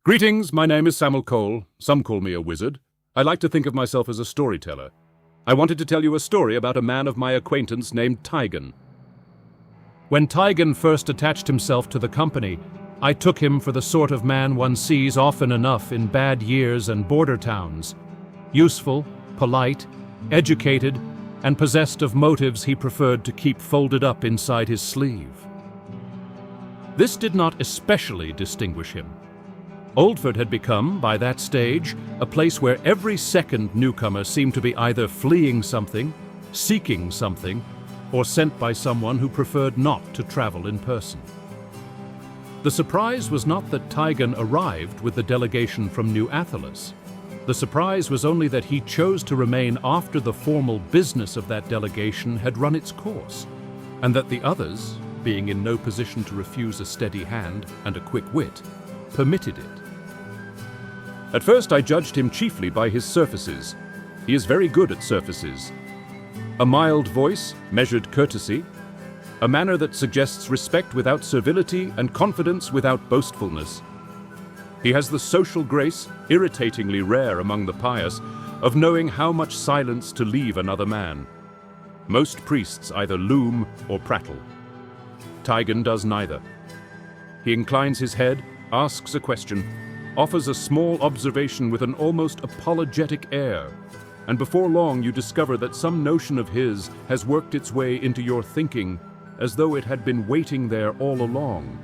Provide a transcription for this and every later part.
Greetings, my name is Samuel Cole. Some call me a wizard. I like to think of myself as a storyteller. I wanted to tell you a story about a man of my acquaintance named Taigen. When Taigen first attached himself to the company, I took him for the sort of man one sees often enough in bad years and border towns. Useful, polite, educated, and possessed of motives he preferred to keep folded up inside his sleeve. This did not especially distinguish him. Oldford had become, by that stage, a place where every second newcomer seemed to be either fleeing something, seeking something, or sent by someone who preferred not to travel in person. The surprise was not that Taigen arrived with the delegation from New Athelas. The surprise was only that he chose to remain after the formal business of that delegation had run its course, and that the others, being in no position to refuse a steady hand and a quick wit, permitted it. At first I judged him chiefly by his surfaces. He is very good at surfaces. A mild voice, measured courtesy, a manner that suggests respect without servility and confidence without boastfulness. He has the social grace, irritatingly rare among the pious, of knowing how much silence to leave another man. Most priests either loom or prattle. Taigen does neither. He inclines his head, asks a question, offers a small observation with an almost apologetic air, and before long you discover that some notion of his has worked its way into your thinking as though it had been waiting there all along.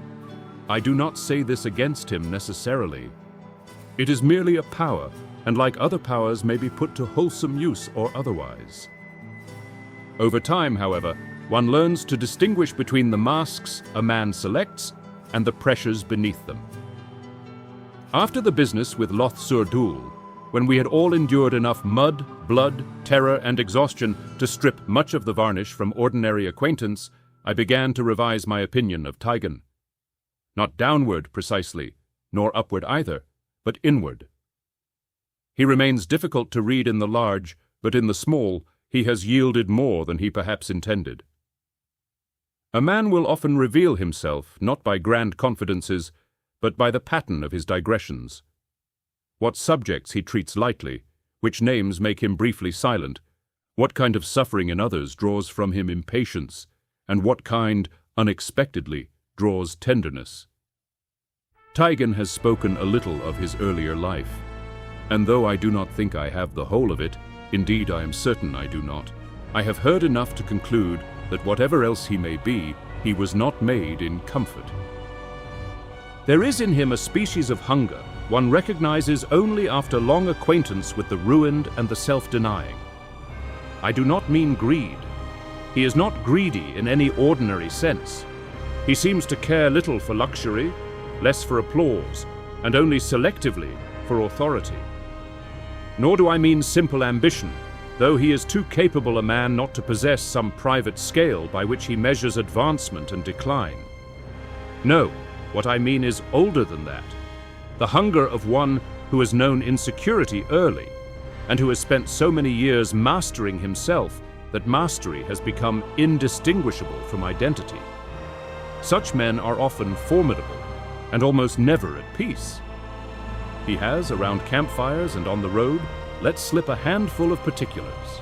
I do not say this against him necessarily. It is merely a power, and like other powers may be put to wholesome use or otherwise. Over time, however, one learns to distinguish between the masks a man selects and the pressures beneath them. After the business with Loth-sur-Doul, when we had all endured enough mud, blood, terror, and exhaustion to strip much of the varnish from ordinary acquaintance, I began to revise my opinion of Taigen. Not downward, precisely, nor upward either, but inward. He remains difficult to read in the large, but in the small he has yielded more than he perhaps intended. A man will often reveal himself, not by grand confidences, but by the pattern of his digressions. What subjects he treats lightly, which names make him briefly silent, what kind of suffering in others draws from him impatience, and what kind, unexpectedly, draws tenderness. Taigen has spoken a little of his earlier life, and though I do not think I have the whole of it, indeed I am certain I do not, I have heard enough to conclude that whatever else he may be, he was not made in comfort. There is in him a species of hunger one recognizes only after long acquaintance with the ruined and the self-denying. I do not mean greed. He is not greedy in any ordinary sense. He seems to care little for luxury, less for applause, and only selectively for authority. Nor do I mean simple ambition, though he is too capable a man not to possess some private scale by which he measures advancement and decline. No. What I mean is older than that. The hunger of one who has known insecurity early, and who has spent so many years mastering himself that mastery has become indistinguishable from identity. Such men are often formidable, and almost never at peace. He has, around campfires and on the road, let slip a handful of particulars.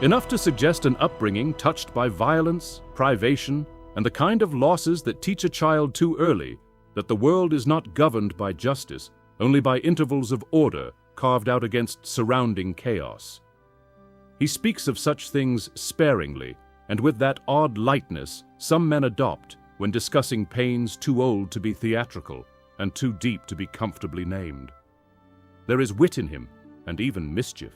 Enough to suggest an upbringing touched by violence, privation, and the kind of losses that teach a child too early that the world is not governed by justice, only by intervals of order carved out against surrounding chaos. He speaks of such things sparingly, and with that odd lightness some men adopt when discussing pains too old to be theatrical and too deep to be comfortably named. There is wit in him, and even mischief.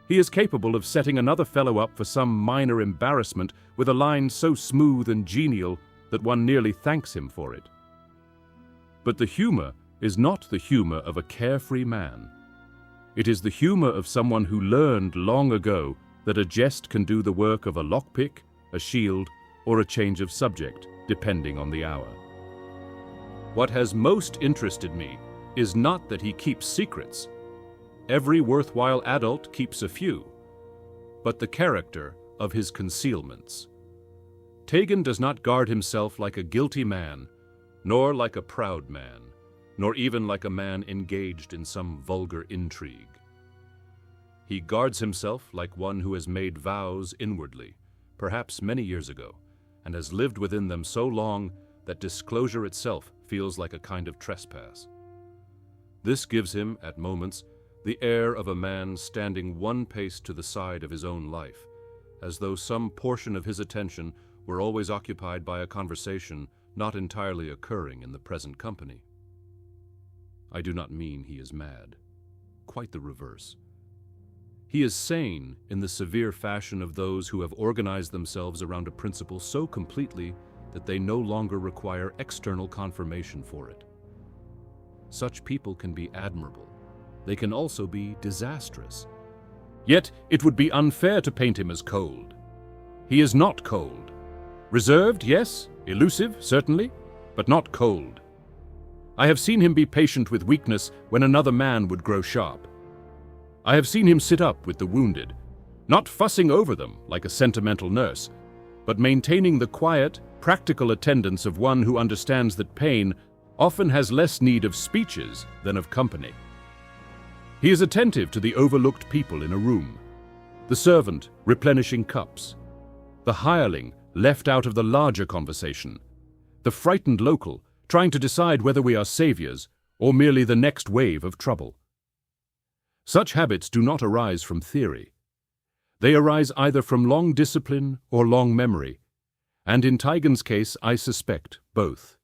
He is capable of setting another fellow up for some minor embarrassment with a line so smooth and genial that one nearly thanks him for it. But the humor is not the humor of a carefree man. It is the humor of someone who learned long ago that a jest can do the work of a lockpick, a shield, or a change of subject, depending on the hour. What has most interested me is not that he keeps secrets. Every worthwhile adult keeps a few, but the character of his concealments. Taigen does not guard himself like a guilty man, nor like a proud man. nor even like a man engaged in some vulgar intrigue. He guards himself like one who has made vows inwardly, perhaps many years ago, and has lived within them so long that disclosure itself feels like a kind of trespass. This gives him, at moments, the air of a man standing one pace to the side of his own life, as though some portion of his attention were always occupied by a conversation not entirely occurring in the present company. I do not mean he is mad. Quite the reverse. He is sane in the severe fashion of those who have organized themselves around a principle so completely that they no longer require external confirmation for it. Such people can be admirable. They can also be disastrous. Yet it would be unfair to paint him as cold. He is not cold. Reserved, yes, elusive, certainly, but not cold. I have seen him be patient with weakness when another man would grow sharp. I have seen him sit up with the wounded, not fussing over them like a sentimental nurse, but maintaining the quiet, practical attendance of one who understands that pain often has less need of speeches than of company. He is attentive to the overlooked people in a room, the servant replenishing cups, the hireling left out of the larger conversation, the frightened local trying to decide whether we are saviors or merely the next wave of trouble. Such habits do not arise from theory. They arise either from long discipline or long memory, and in Taigen's case, I suspect both.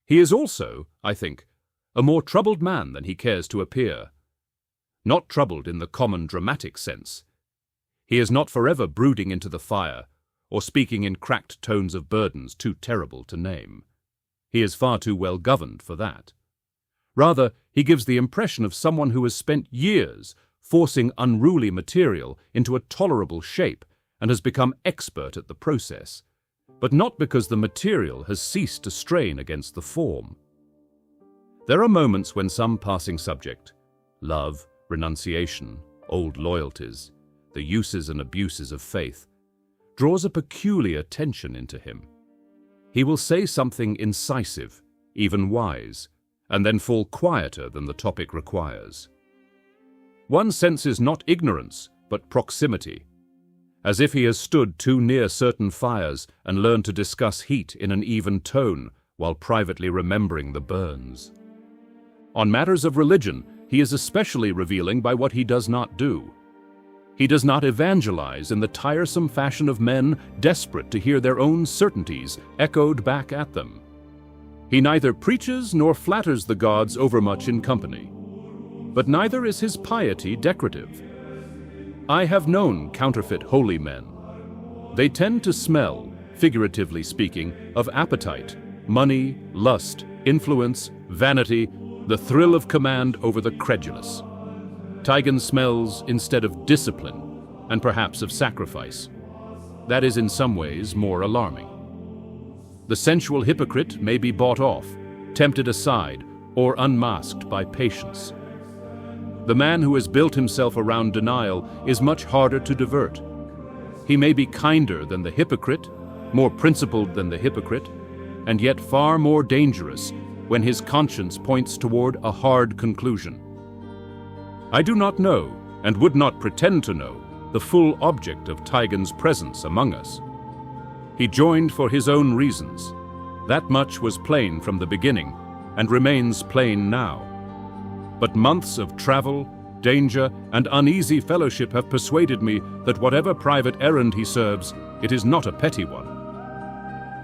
He is also, I think, a more troubled man than he cares to appear. Not troubled in the common dramatic sense. He is not forever brooding into the fire or speaking in cracked tones of burdens too terrible to name. He is far too well governed for that. Rather, he gives the impression of someone who has spent years forcing unruly material into a tolerable shape and has become expert at the process, but not because the material has ceased to strain against the form. There are moments when some passing subject, love, renunciation, old loyalties, the uses and abuses of faith, draws a peculiar tension into him. He will say something incisive, even wise, and then fall quieter than the topic requires. One senses not ignorance, but proximity, as if he has stood too near certain fires and learned to discuss heat in an even tone while privately remembering the burns. On matters of religion, he is especially revealing by what he does not do. He does not evangelize in the tiresome fashion of men desperate to hear their own certainties echoed back at them. He neither preaches nor flatters the gods overmuch in company. But neither is his piety decorative. I have known counterfeit holy men. They tend to smell, figuratively speaking, of appetite, money, lust, influence, vanity, the thrill of command over the credulous. Taigen smells instead of discipline, and perhaps of sacrifice. That is in some ways more alarming. The sensual hypocrite may be bought off, tempted aside, or unmasked by patience. The man who has built himself around denial is much harder to divert. He may be kinder than the hypocrite, more principled than the hypocrite, and yet far more dangerous when his conscience points toward a hard conclusion. I do not know, and would not pretend to know, the full object of Taigen's presence among us. He joined for his own reasons. That much was plain from the beginning, and remains plain now. But months of travel, danger, and uneasy fellowship have persuaded me that whatever private errand he serves, it is not a petty one.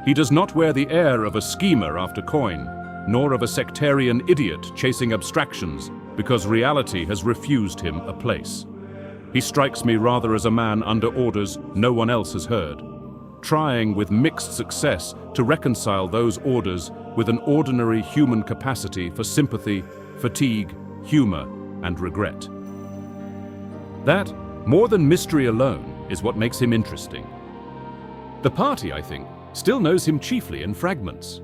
He does not wear the air of a schemer after coin, nor of a sectarian idiot chasing abstractions because reality has refused him a place. He strikes me rather as a man under orders no one else has heard, trying with mixed success to reconcile those orders with an ordinary human capacity for sympathy, fatigue, humor, and regret. That, more than mystery alone, is what makes him interesting. The party, I think, still knows him chiefly in fragments.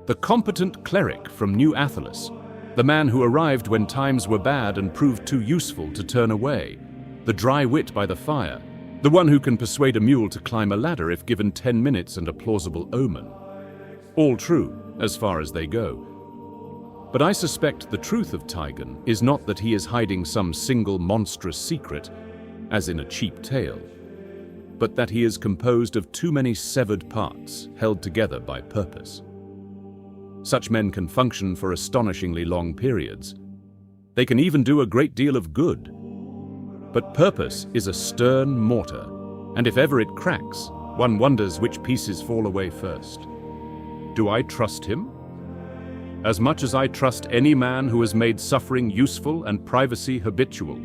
The competent cleric from New Athelis, the man who arrived when times were bad and proved too useful to turn away, the dry wit by the fire, the one who can persuade a mule to climb a ladder if given 10 minutes and a plausible omen. All true, as far as they go. But I suspect the truth of Taigen is not that he is hiding some single monstrous secret, as in a cheap tale, but that he is composed of too many severed parts held together by purpose. Such men can function for astonishingly long periods. They can even do a great deal of good. But purpose is a stern mortar, and if ever it cracks, one wonders which pieces fall away first. Do I trust him? As much as I trust any man who has made suffering useful and privacy habitual,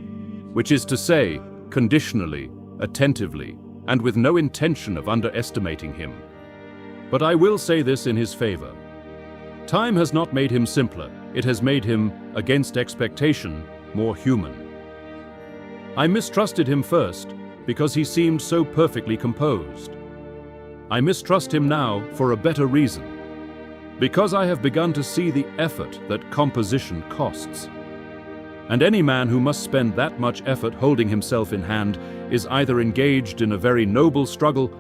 which is to say, conditionally, attentively, and with no intention of underestimating him. But I will say this in his favor. Time has not made him simpler, it has made him, against expectation, more human. I mistrusted him first because he seemed so perfectly composed. I mistrust him now for a better reason, because I have begun to see the effort that composition costs. And any man who must spend that much effort holding himself in hand is either engaged in a very noble struggle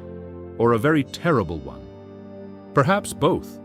or a very terrible one. Perhaps both.